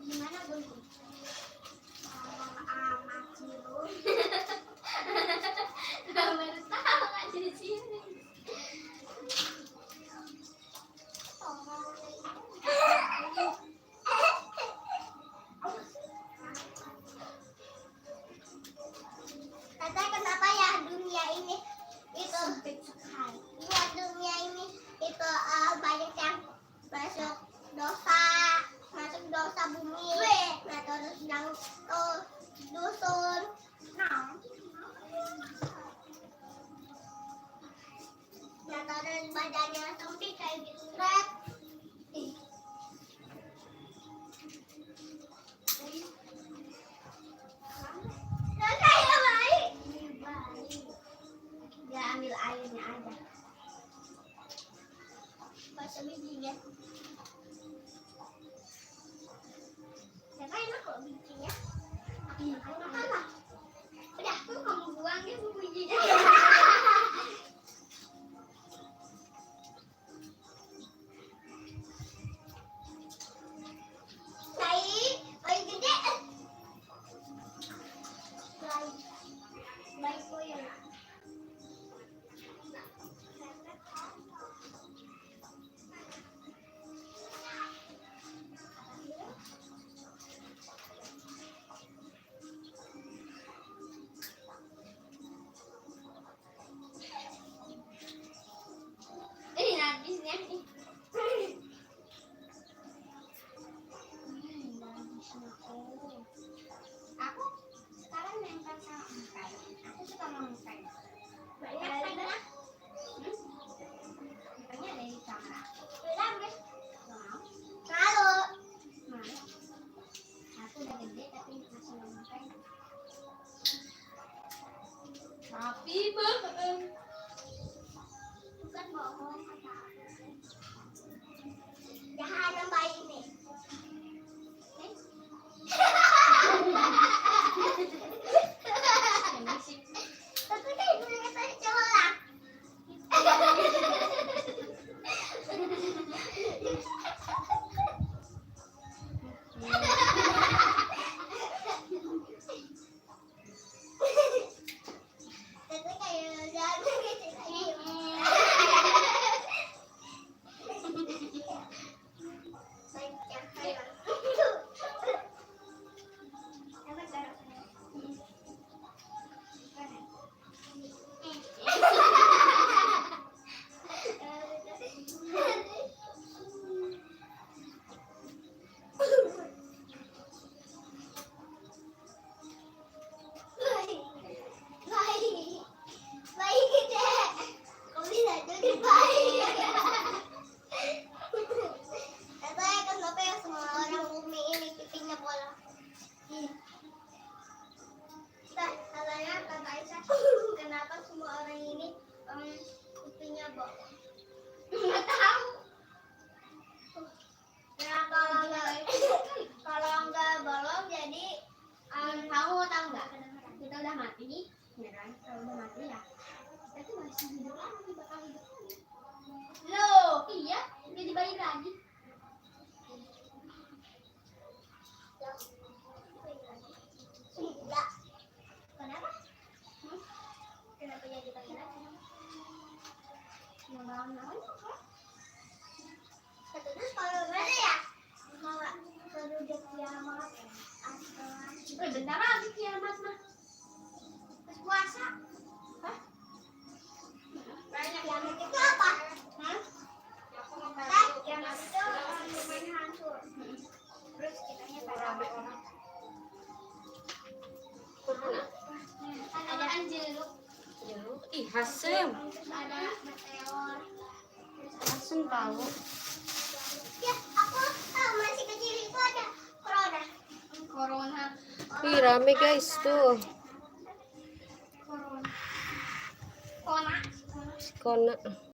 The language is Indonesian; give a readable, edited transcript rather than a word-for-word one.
Gimana dong? Amat sih lu. Baru tahu nggak di sini. Kata kenapa ya dunia ini itu sempit sekali. Ya dunia ini itu banyak yang masuk dosa bumi. Nah terus yang dusun. Nah terus badannya sempit kayak gitu. Red. Dia ambil airnya aja. Baca bijinya. Siapa enak kok bijinya? Enak apa? Udah, tuh kamu buang ya bijinya. Baik gede. Baik koyo. Ini najisnya nih. Aku sekarang nempel sama engkai. Aku suka sama engkai. Banyak engkainya. Engkainya dari kamera. Udah deh. Kalau aku udah gede tapi masih engkai. Tapi bukan bohong kata aku. Jangan nambahin nih. Tapi kan ibunya tadi colak. Tapi kayak jago gitu lagi. Banyak hewan. Baik gede. Kau bisa jadi baik. Katanya kenapa ya semua orang bumi ini pipinya bolong? Nah, katanya kata Aisyah, kenapa semua orang ini pipinya bolong? Nggak tahu. Nah, kalau nggak bolong jadi kamu tahu nggak? Kita udah mati, ya kan? Kalau udah mati ya, kita tuh masih hidup lagi, bakal hidup lagi. Loh, iya, jadi balik lagi. Tidak. Kenapa? Kenapa jadi balik lagi? Namanya apa? Terus kalau mana ya? Kalau udah kiamat, bentar lagi kiamat mah. Terus puasa. Hah? Banyak kiamat itu apa? Kiamat itu main hancur. Terus kitanya pada orang. Ada jeruk. Ih, asem. Terus ada meteor. Asem tahu. Ya, aku tahu masih kecil itu ada corona. Corona. Ih, rame guys tuh. Corona. Kona.